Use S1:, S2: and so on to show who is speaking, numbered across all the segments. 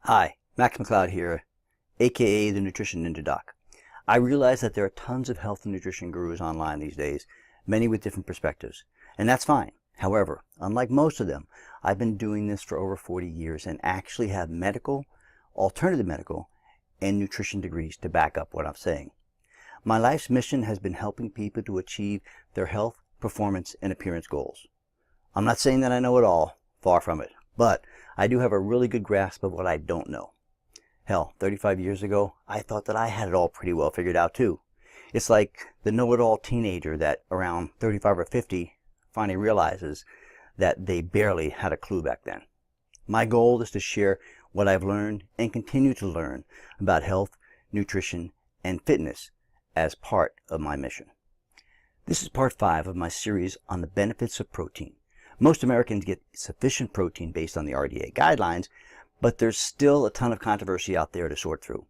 S1: Hi, Max McLeod here, aka the Nutrition Ninja Doc. I realize that there are tons of health and nutrition gurus online these days, many with different perspectives, and that's fine. However, unlike most of them, I've been doing this for over 40 years and actually have medical, alternative medical, and nutrition degrees to back up what I'm saying. My life's mission has been helping people to achieve their health, performance, and appearance goals. I'm not saying that I know it all, far from it, but I do have a really good grasp of what I don't know. Hell, 35 years ago, I thought that I had it all pretty well figured out too. It's like the know-it-all teenager that around 35 or 50 finally realizes that they barely had a clue back then. My goal is to share what I've learned and continue to learn about health, nutrition, and fitness as part of my mission. This is part 5 of my series on the benefits of protein. Most Americans get sufficient protein based on the RDA guidelines, but there's still a ton of controversy out there to sort through.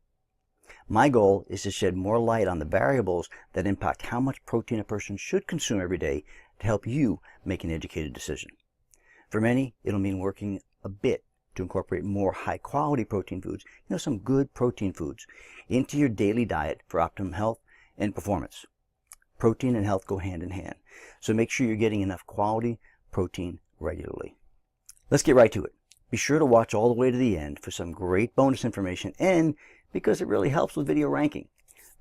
S1: My goal is to shed more light on the variables that impact how much protein a person should consume every day to help you make an educated decision. For many, it'll mean working a bit to incorporate more high-quality protein foods, some good protein foods, into your daily diet for optimum health and performance. Protein and health go hand in hand, so make sure you're getting enough quality protein regularly. Let's get right to it. Be sure to watch all the way to the end for some great bonus information and because it really helps with video ranking.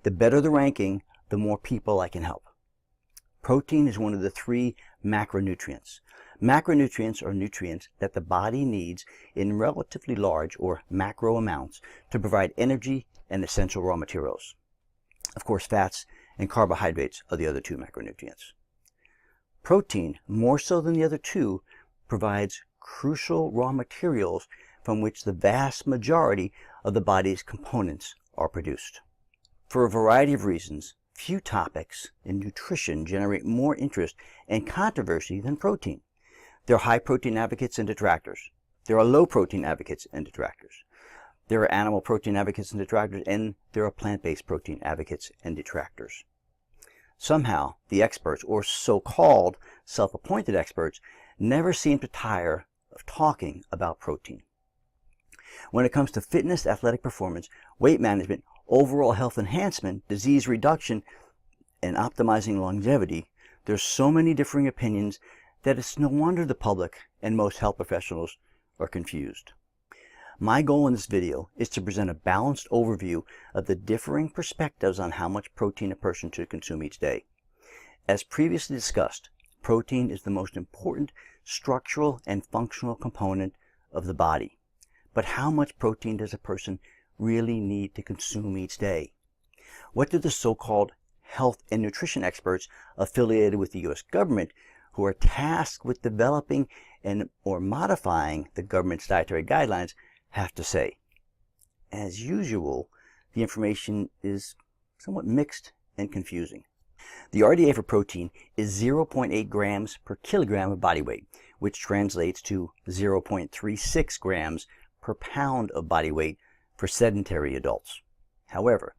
S1: The better the ranking, the more people I can help. Protein is one of the 3 macronutrients. Macronutrients are nutrients that the body needs in relatively large or macro amounts to provide energy and essential raw materials. Of course, fats and carbohydrates are the other 2 macronutrients. Protein, more so than the other 2, provides crucial raw materials from which the vast majority of the body's components are produced. For a variety of reasons, few topics in nutrition generate more interest and controversy than protein. There are high protein advocates and detractors. There are low protein advocates and detractors. There are animal protein advocates and detractors, and there are plant-based protein advocates and detractors. Somehow, the experts, or so-called self-appointed experts, never seem to tire of talking about protein. When it comes to fitness, athletic performance, weight management, overall health enhancement, disease reduction, and optimizing longevity, there's so many differing opinions that it's no wonder the public and most health professionals are confused. My goal in this video is to present a balanced overview of the differing perspectives on how much protein a person should consume each day. As previously discussed, protein is the most important structural and functional component of the body. But how much protein does a person really need to consume each day? What do the so-called health and nutrition experts affiliated with the U.S. government who are tasked with developing or modifying the government's dietary guidelines have to say? As usual, the information is somewhat mixed and confusing. The RDA for protein is 0.8 grams per kilogram of body weight, which translates to 0.36 grams per pound of body weight for sedentary adults. However,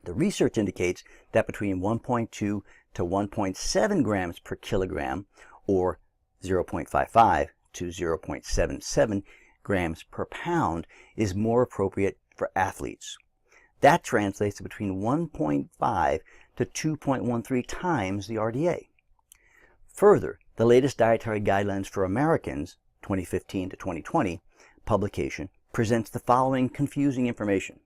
S1: the research indicates that between 1.2 to 1.7 grams per kilogram, or 0.55 to 0.77 grams per pound, is more appropriate for athletes. That translates to between 1.5 to 2.13 times the RDA. Further, the latest dietary guidelines for Americans, 2015 to 2020, publication presents the following confusing information.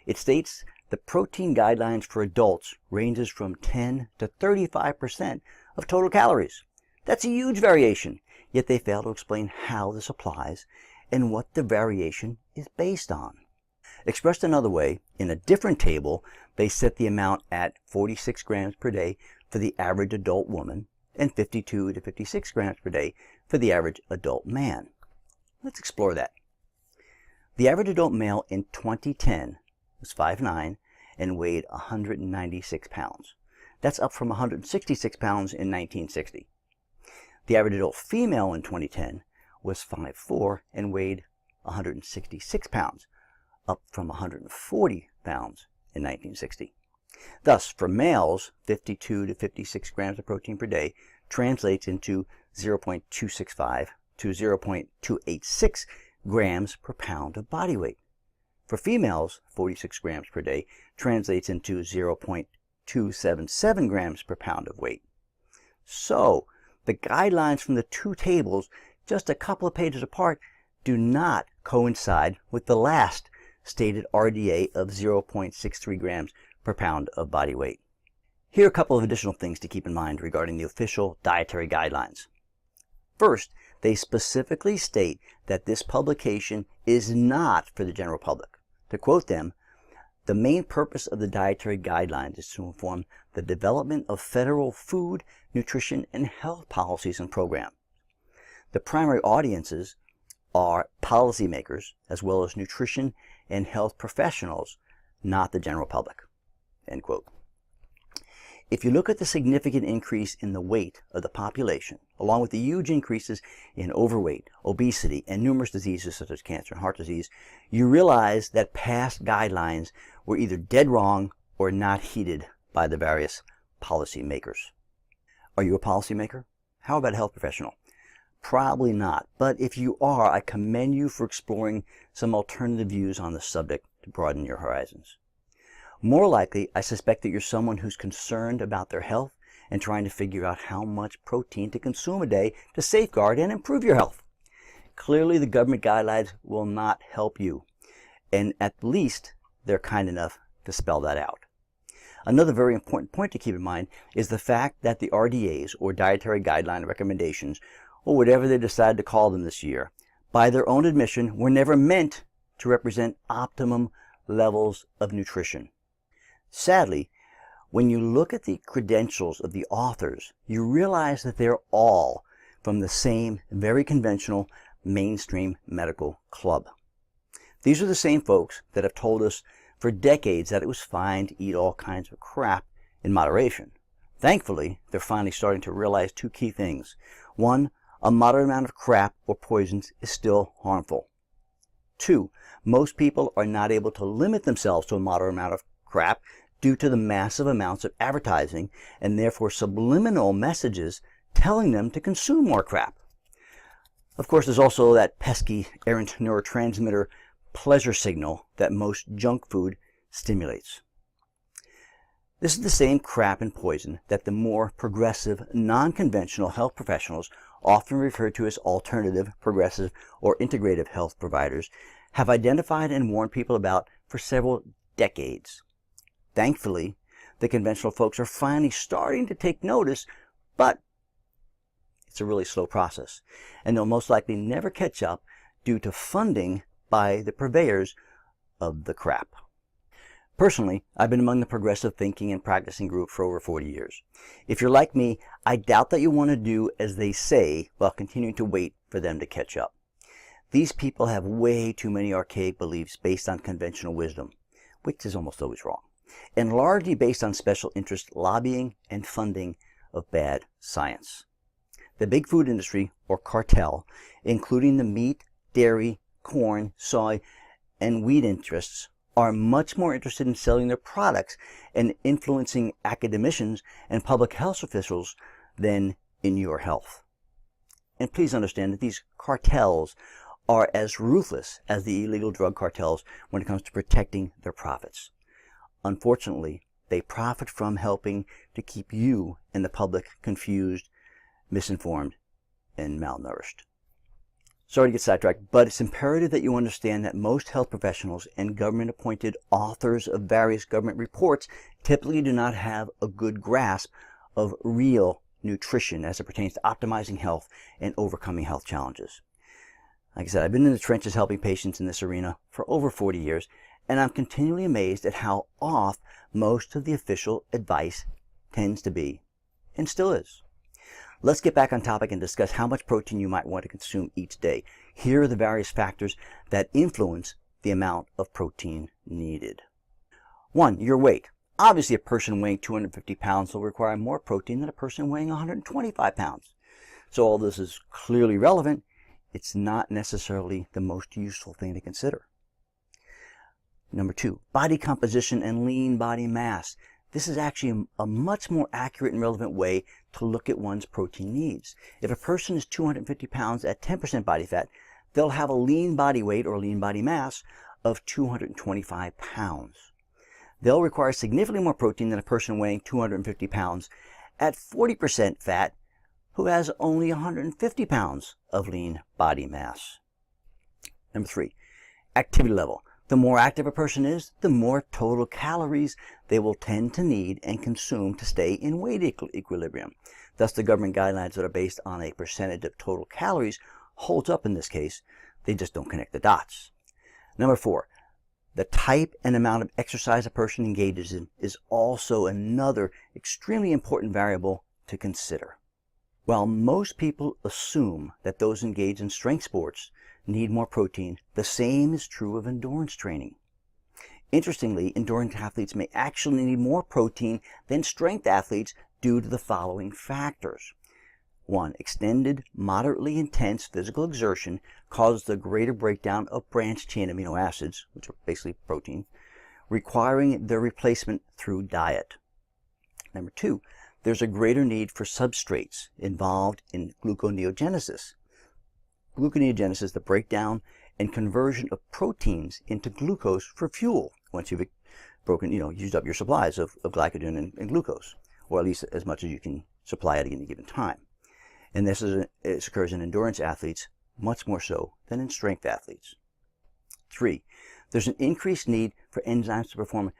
S1: It states the protein guidelines for adults ranges from 10 to 35% of total calories. That's a huge variation, yet they fail to explain how this applies and what the variation is based on. Expressed another way, in a different table, they set the amount at 46 grams per day for the average adult woman and 52 to 56 grams per day for the average adult man. Let's explore that. The average adult male in 2010 was 5'9" and weighed 196 pounds. That's up from 166 pounds in 1960. The average adult female in 2010 was 5'4" and weighed 166 pounds, up from 140 pounds in 1960. Thus, for males, 52 to 56 grams of protein per day translates into 0.265 to 0.286 grams per pound of body weight. For females, 46 grams per day translates into 0.277 grams per pound of weight. So, the guidelines from the two tables, just a couple of pages apart, do not coincide with the last stated RDA of 0.63 grams per pound of body weight. Here are a couple of additional things to keep in mind regarding the official dietary guidelines. First, they specifically state that this publication is not for the general public. To quote them, the main purpose of the dietary guidelines is to inform the development of federal food, nutrition, and health policies and programs. The primary audiences are policymakers as well as nutrition and health professionals, not the general public. End quote. If you look at the significant increase in the weight of the population, along with the huge increases in overweight, obesity, and numerous diseases such as cancer and heart disease, you realize that past guidelines were either dead wrong or not heeded by the various policymakers. Are you a policymaker? How about a health professional? Probably not, but if you are, I commend you for exploring some alternative views on the subject to broaden your horizons. More likely, I suspect that you're someone who's concerned about their health and trying to figure out how much protein to consume a day to safeguard and improve your health. Clearly, the government guidelines will not help you, and at least they're kind enough to spell that out. Another very important point to keep in mind is the fact that the RDAs, or Dietary Guideline Recommendations, or whatever they decide to call them this year, by their own admission, were never meant to represent optimum levels of nutrition. Sadly, when you look at the credentials of the authors, you realize that they're all from the same very conventional mainstream medical club. These are the same folks that have told us for decades that it was fine to eat all kinds of crap in moderation. Thankfully, they're finally starting to realize two key things. One, a moderate amount of crap or poisons is still harmful. Two, most people are not able to limit themselves to a moderate amount of crap due to the massive amounts of advertising and therefore subliminal messages telling them to consume more crap. Of course, there's also that pesky errant neurotransmitter pleasure signal that most junk food stimulates. This is the same crap and poison that the more progressive, non-conventional health professionals, often referred to as alternative, progressive, or integrative health providers, have identified and warned people about for several decades. Thankfully, the conventional folks are finally starting to take notice, but it's a really slow process, and they'll most likely never catch up due to funding by the purveyors of the crap. Personally, I've been among the progressive thinking and practicing group for over 40 years. If you're like me, I doubt that you want to do as they say while continuing to wait for them to catch up. These people have way too many archaic beliefs based on conventional wisdom, which is almost always wrong, and largely based on special interest lobbying and funding of bad science. The big food industry, or cartel, including the meat, dairy, corn, soy, and wheat interests, are much more interested in selling their products and influencing academicians and public health officials than in your health. And please understand that these cartels are as ruthless as the illegal drug cartels when it comes to protecting their profits. Unfortunately, they profit from helping to keep you and the public confused, misinformed, and malnourished. Sorry to get sidetracked, but it's imperative that you understand that most health professionals and government-appointed authors of various government reports typically do not have a good grasp of real nutrition as it pertains to optimizing health and overcoming health challenges. Like I said, I've been in the trenches helping patients in this arena for over 40 years, and I'm continually amazed at how off most of the official advice tends to be, and still is. Let's get back on topic and discuss how much protein you might want to consume each day. Here are the various factors that influence the amount of protein needed. 1. Your weight. Obviously, a person weighing 250 pounds will require more protein than a person weighing 125 pounds. So all this is clearly relevant. It's not necessarily the most useful thing to consider. Number 2, body composition and lean body mass. This is actually a much more accurate and relevant way to look at one's protein needs. If a person is 250 pounds at 10% body fat, they'll have a lean body weight or lean body mass of 225 pounds. They'll require significantly more protein than a person weighing 250 pounds at 40% fat who has only 150 pounds of lean body mass. Number 3, activity level. The more active a person is, the more total calories they will tend to need and consume to stay in weight equilibrium. Thus, the government guidelines that are based on a percentage of total calories holds up in this case. They just don't connect the dots. Number 4, the type and amount of exercise a person engages in is also another extremely important variable to consider. While most people assume that those engaged in strength sports need more protein, the same is true of endurance training. Interestingly, endurance athletes may actually need more protein than strength athletes due to the following factors. 1. Extended, moderately intense physical exertion causes the greater breakdown of branched-chain amino acids, which are basically protein, requiring their replacement through diet. Number 2, there's a greater need for substrates involved in gluconeogenesis. Gluconeogenesis, the breakdown and conversion of proteins into glucose for fuel once you've used up your supplies of glycogen and glucose, or at least as much as you can supply at any given time. And this occurs in endurance athletes much more so than in strength athletes. 3, there's an increased need for enzymes to perform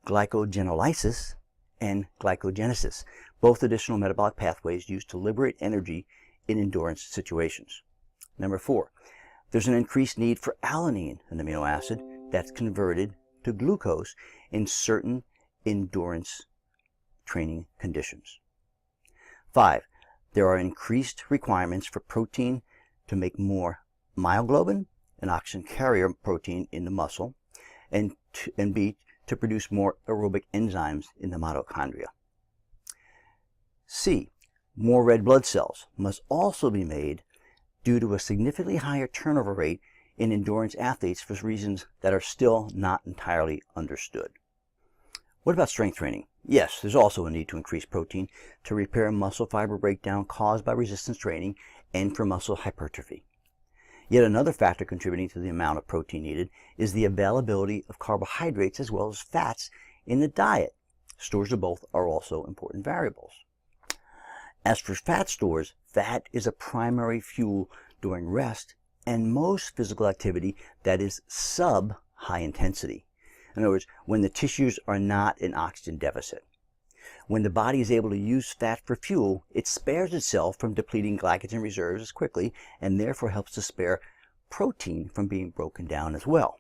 S1: glycogenolysis and glycogenesis, both additional metabolic pathways used to liberate energy in endurance situations. Number 4, there's an increased need for alanine, an amino acid that's converted to glucose in certain endurance training conditions. 5, there are increased requirements for protein to make more myoglobin, an oxygen carrier protein in the muscle, and B, to produce more aerobic enzymes in the mitochondria. C, more red blood cells must also be made due to a significantly higher turnover rate in endurance athletes for reasons that are still not entirely understood. What about strength training? Yes, there's also a need to increase protein to repair muscle fiber breakdown caused by resistance training and for muscle hypertrophy. Yet another factor contributing to the amount of protein needed is the availability of carbohydrates as well as fats in the diet. Stores of both are also important variables. As for fat stores, fat is a primary fuel during rest and most physical activity that is sub-high intensity. In other words, when the tissues are not in oxygen deficit. When the body is able to use fat for fuel, it spares itself from depleting glycogen reserves as quickly and therefore helps to spare protein from being broken down as well.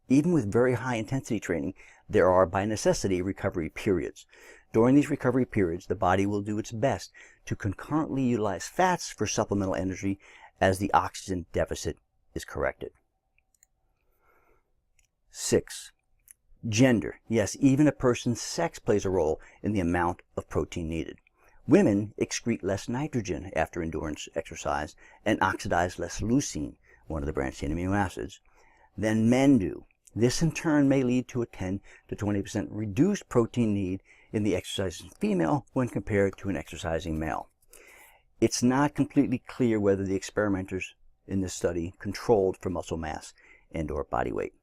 S1: Even with very high intensity training, there are by necessity recovery periods. During these recovery periods, the body will do its best to concurrently utilize fats for supplemental energy as the oxygen deficit is corrected. 6. Gender. Yes, even a person's sex plays a role in the amount of protein needed. Women excrete less nitrogen after endurance exercise and oxidize less leucine, one of the branched-chain amino acids, than men do. This in turn may lead to a 10 to 20% reduced protein need in the exercising female when compared to an exercising male. It's not completely clear whether the experimenters in this study controlled for muscle mass and/or body weight.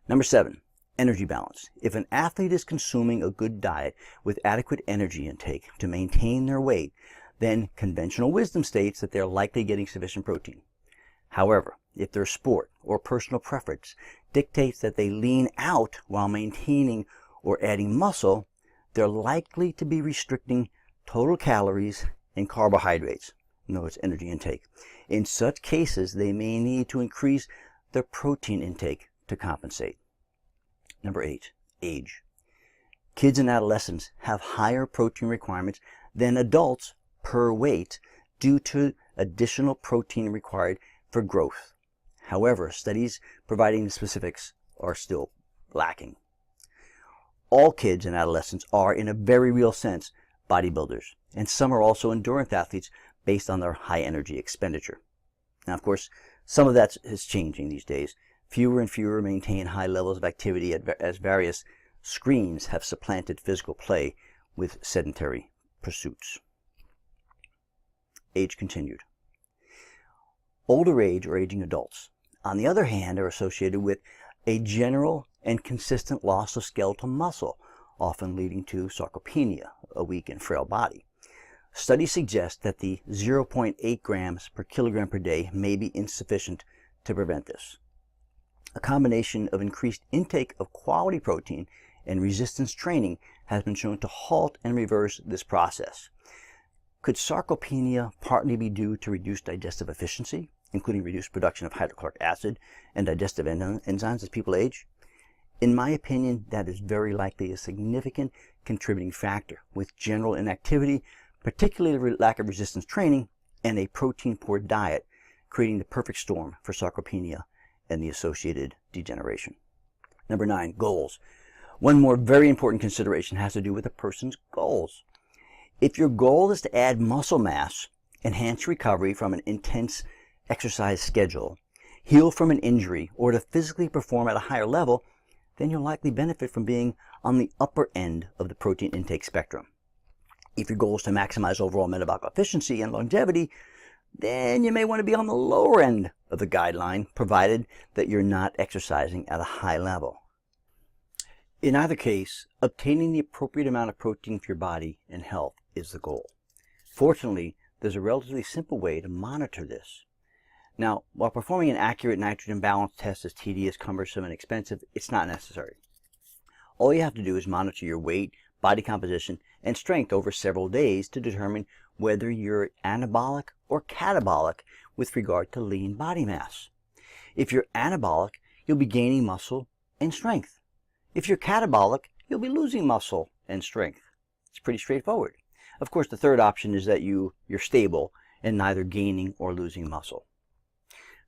S1: Number 7, energy balance. If an athlete is consuming a good diet with adequate energy intake to maintain their weight, then conventional wisdom states that they're likely getting sufficient protein. However, if their sport or personal preference dictates that they lean out while maintaining or adding muscle, they're likely to be restricting total calories and carbohydrates, in other words, energy intake. In such cases, they may need to increase their protein intake to compensate. Number 8, age. Kids and adolescents have higher protein requirements than adults per weight due to additional protein required for growth. However, studies providing the specifics are still lacking. All kids and adolescents are, in a very real sense, bodybuilders, and some are also endurance athletes based on their high energy expenditure. Now, of course, some of that is changing these days. Fewer and fewer maintain high levels of activity as various screens have supplanted physical play with sedentary pursuits. Age continued. older age or aging adults, on the other hand, are associated with a general and consistent loss of skeletal muscle, often leading to sarcopenia, a weak and frail body. Studies suggest that the 0.8 grams per kilogram per day may be insufficient to prevent this. A combination of increased intake of quality protein and resistance training has been shown to halt and reverse this process. Could sarcopenia partly be due to reduced digestive efficiency, including reduced production of hydrochloric acid and digestive enzymes as people age? In my opinion, that is very likely a significant contributing factor, with general inactivity, particularly the lack of resistance training, and a protein-poor diet, creating the perfect storm for sarcopenia and the associated degeneration. Number 9, goals. One more very important consideration has to do with a person's goals. If your goal is to add muscle mass, enhance recovery from an intense exercise schedule, heal from an injury, or to physically perform at a higher level, then you'll likely benefit from being on the upper end of the protein intake spectrum. If your goal is to maximize overall metabolic efficiency and longevity, then you may want to be on the lower end of the guideline, provided that you're not exercising at a high level. In either case, obtaining the appropriate amount of protein for your body and health is the goal. Fortunately, there's a relatively simple way to monitor this. Now, while performing an accurate nitrogen balance test is tedious, cumbersome, and expensive, it's not necessary. All you have to do is monitor your weight, body composition, and strength over several days to determine whether you're anabolic or catabolic with regard to lean body mass. If you're anabolic, you'll be gaining muscle and strength. If you're catabolic, you'll be losing muscle and strength. It's pretty straightforward. Of course, the third option is that you're stable and neither gaining or losing muscle.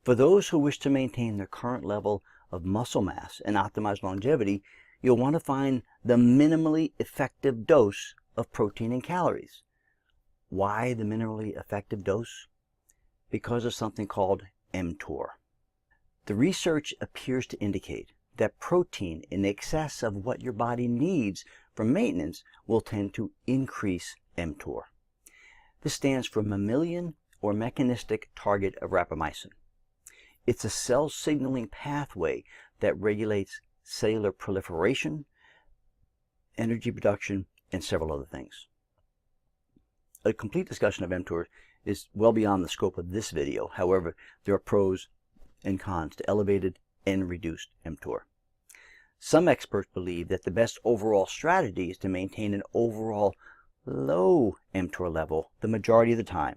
S1: For those who wish to maintain their current level of muscle mass and optimize longevity, you'll want to find the minimally effective dose of protein and calories. Why the minimally effective dose? Because of something called mTOR. The research appears to indicate that protein in excess of what your body needs for maintenance will tend to increase mTOR. This stands for mammalian or mechanistic target of rapamycin. It's a cell signaling pathway that regulates cellular proliferation, energy production, and several other things. A complete discussion of mTOR is well beyond the scope of this video. However, there are pros and cons to elevated and reduced mTOR. Some experts believe that the best overall strategy is to maintain an overall low mTOR level the majority of the time,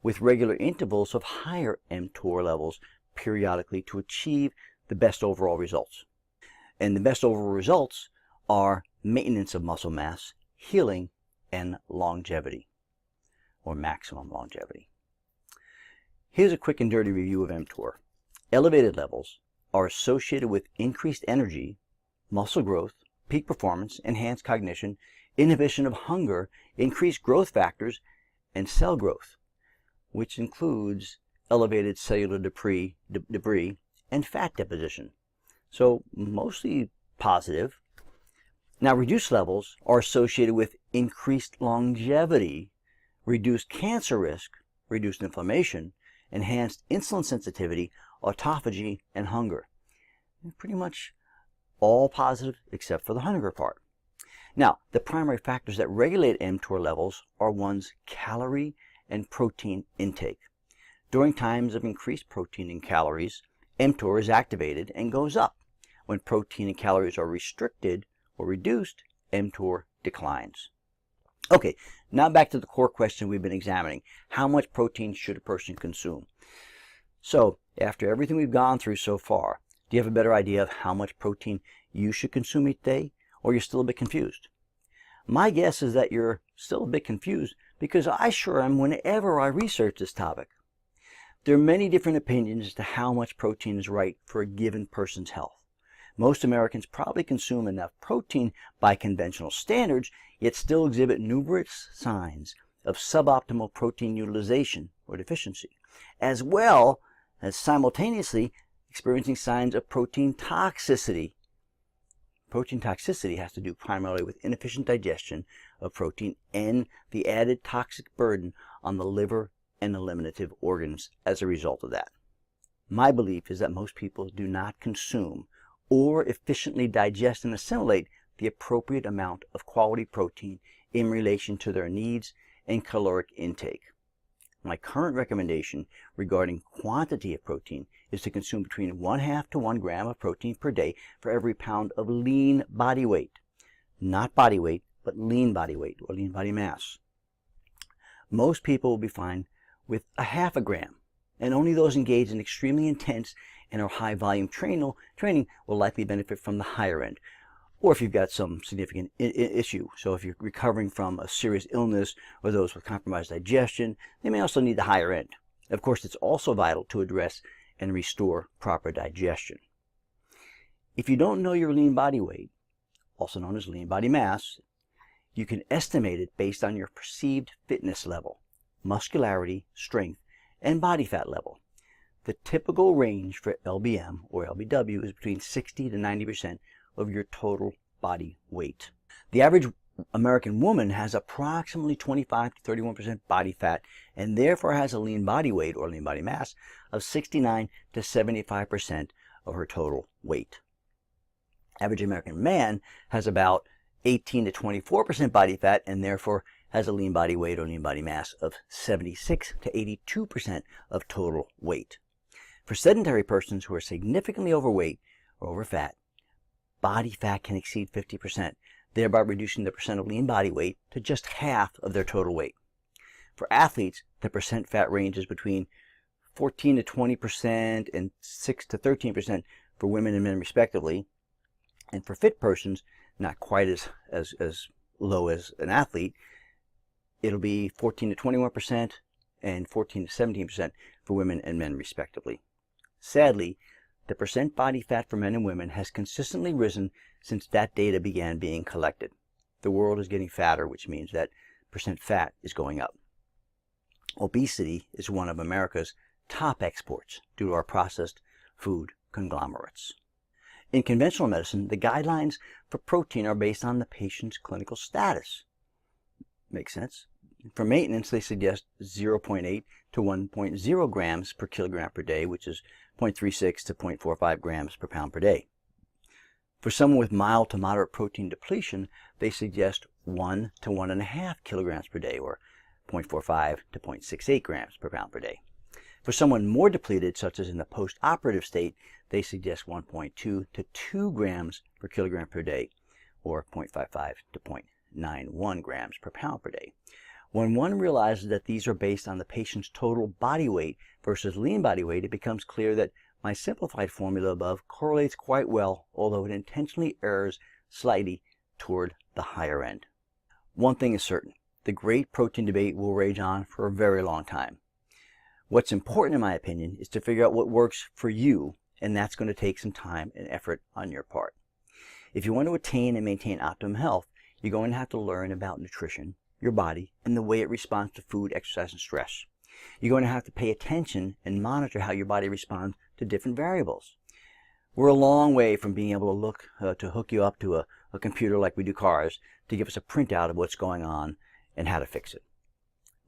S1: with regular intervals of higher mTOR levels periodically to achieve the best overall results. And the best overall results are maintenance of muscle mass, healing, and longevity, or maximum longevity. Here's a quick and dirty review of mTOR. Elevated levels are associated with increased energy, muscle growth, peak performance, enhanced cognition, inhibition of hunger, increased growth factors, and cell growth, which includes elevated cellular debris and fat deposition. So mostly positive. Now, reduced levels are associated with increased longevity, reduced cancer risk, reduced inflammation, enhanced insulin sensitivity, autophagy, and hunger. Pretty much all positive except for the hunger part. Now, the primary factors that regulate mTOR levels are one's calorie and protein intake. During times of increased protein and calories, mTOR is activated and goes up. When protein and calories are restricted or reduced, mTOR declines. Okay, now back to the core question we've been examining. How much protein should a person consume? So, after everything we've gone through so far, do you have a better idea of how much protein you should consume each day, or you're still a bit confused? My guess is that you're still a bit confused because I sure am whenever I research this topic. There are many different opinions as to how much protein is right for a given person's health. Most Americans probably consume enough protein by conventional standards, yet still exhibit numerous signs of suboptimal protein utilization or deficiency, as well as simultaneously experiencing signs of protein toxicity. Protein toxicity has to do primarily with inefficient digestion of protein and the added toxic burden on the liver and eliminative organs as a result of that. My belief is that most people do not consume or efficiently digest and assimilate the appropriate amount of quality protein in relation to their needs and caloric intake. My current recommendation regarding quantity of protein is to consume between 1/2 to 1 gram of protein per day for every pound of lean body weight. Not body weight, but lean body weight or lean body mass. Most people will be fine with 1/2 gram, and only those engaged in extremely intense and or high volume training will likely benefit from the higher end, or if you've got some significant issue. So if you're recovering from a serious illness or those with compromised digestion, they may also need the higher end. Of course, it's also vital to address and restore proper digestion. If you don't know your lean body weight, also known as lean body mass, you can estimate it based on your perceived fitness level, muscularity, strength, and body fat level. The typical range for LBM or LBW is between 60 to 90% of your total body weight. The average American woman has approximately 25 to 31% body fat and therefore has a lean body weight or lean body mass of 69 to 75% of her total weight. Average American man has about 18 to 24% body fat and therefore has a lean body weight or lean body mass of 76 to 82% of total weight. For sedentary persons who are significantly overweight or overfat, body fat can exceed 50%, thereby reducing the percent of lean body weight to just half of their total weight. For athletes, the percent fat ranges between 14 to 20% and 6 to 13% for women and men respectively. And for fit persons, not quite as low as an athlete, it'll be 14 to 21% and 14 to 17% for women and men respectively. Sadly, the percent body fat for men and women has consistently risen since that data began being collected. The world is getting fatter, which means that percent fat is going up. Obesity is one of America's top exports due to our processed food conglomerates. In conventional medicine, the guidelines for protein are based on the patient's clinical status. Makes sense? For maintenance, they suggest 0.8 to 1.0 grams per kilogram per day, which is 0.36 to 0.45 grams per pound per day. For someone with mild to moderate protein depletion, they suggest 1 to 1.5 kilograms per day, or 0.45 to 0.68 grams per pound per day. For someone more depleted, such as in the post-operative state, they suggest 1.2 to 2 grams per kilogram per day, or 0.55 to 0.91 grams per pound per day. When one realizes that these are based on the patient's total body weight versus lean body weight, it becomes clear that my simplified formula above correlates quite well, although it intentionally errs slightly toward the higher end. One thing is certain, the great protein debate will rage on for a very long time. What's important, in my opinion, is to figure out what works for you, and that's going to take some time and effort on your part. If you want to attain and maintain optimum health, you're going to have to learn about nutrition, your body, and the way it responds to food, exercise, and stress. You're going to have to pay attention and monitor how your body responds to different variables. We're a long way from being able to hook you up to a computer like we do cars to give us a printout of what's going on and how to fix it.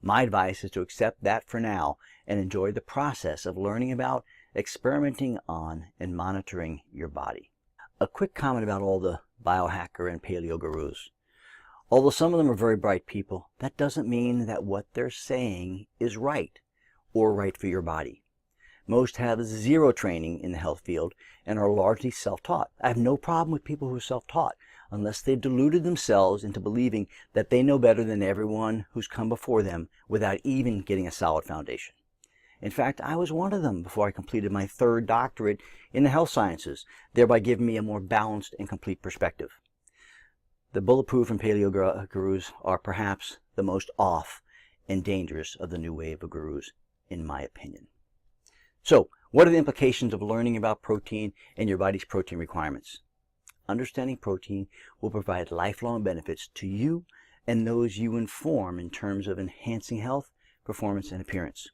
S1: My advice is to accept that for now and enjoy the process of learning about, experimenting on, and monitoring your body. A quick comment about all the biohacker and paleo gurus. Although some of them are very bright people, that doesn't mean that what they're saying is right or right for your body. Most have zero training in the health field and are largely self-taught. I have no problem with people who are self-taught unless they've deluded themselves into believing that they know better than everyone who's come before them without even getting a solid foundation. In fact, I was one of them before I completed my 3rd doctorate in the health sciences, thereby giving me a more balanced and complete perspective. The bulletproof and paleo gurus are perhaps the most off and dangerous of the new wave of gurus, in my opinion. So, what are the implications of learning about protein and your body's protein requirements? Understanding protein will provide lifelong benefits to you and those you inform in terms of enhancing health, performance, and appearance.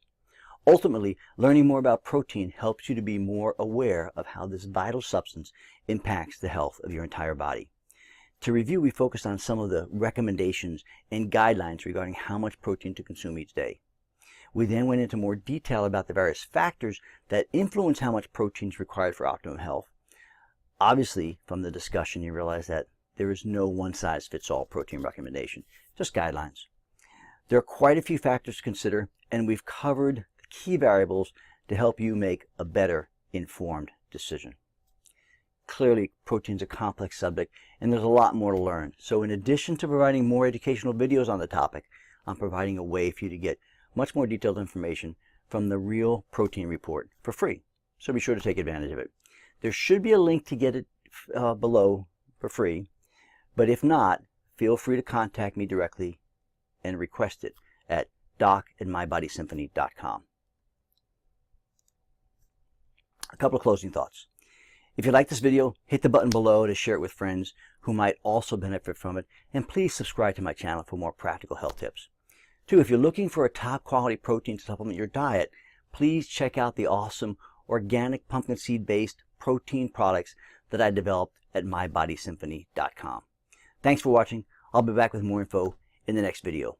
S1: Ultimately, learning more about protein helps you to be more aware of how this vital substance impacts the health of your entire body. To review, we focused on some of the recommendations and guidelines regarding how much protein to consume each day. We then went into more detail about the various factors that influence how much protein is required for optimum health. Obviously, from the discussion, you realize that there is no one-size-fits-all protein recommendation, just guidelines. There are quite a few factors to consider, and we've covered the key variables to help you make a better informed decision. Clearly, protein is a complex subject, and there's a lot more to learn. So in addition to providing more educational videos on the topic, I'm providing a way for you to get much more detailed information from the Real Protein Report for free. So be sure to take advantage of it. There should be a link to get it below for free, but if not, feel free to contact me directly and request it at doc@mybodysymphony.com. A couple of closing thoughts. If you like this video, hit the button below to share it with friends who might also benefit from it, and please subscribe to my channel for more practical health tips. 2, if you're looking for a top quality protein to supplement your diet, please check out the awesome organic pumpkin seed based protein products that I developed at mybodysymphony.com. Thanks for watching. I'll be back with more info in the next video.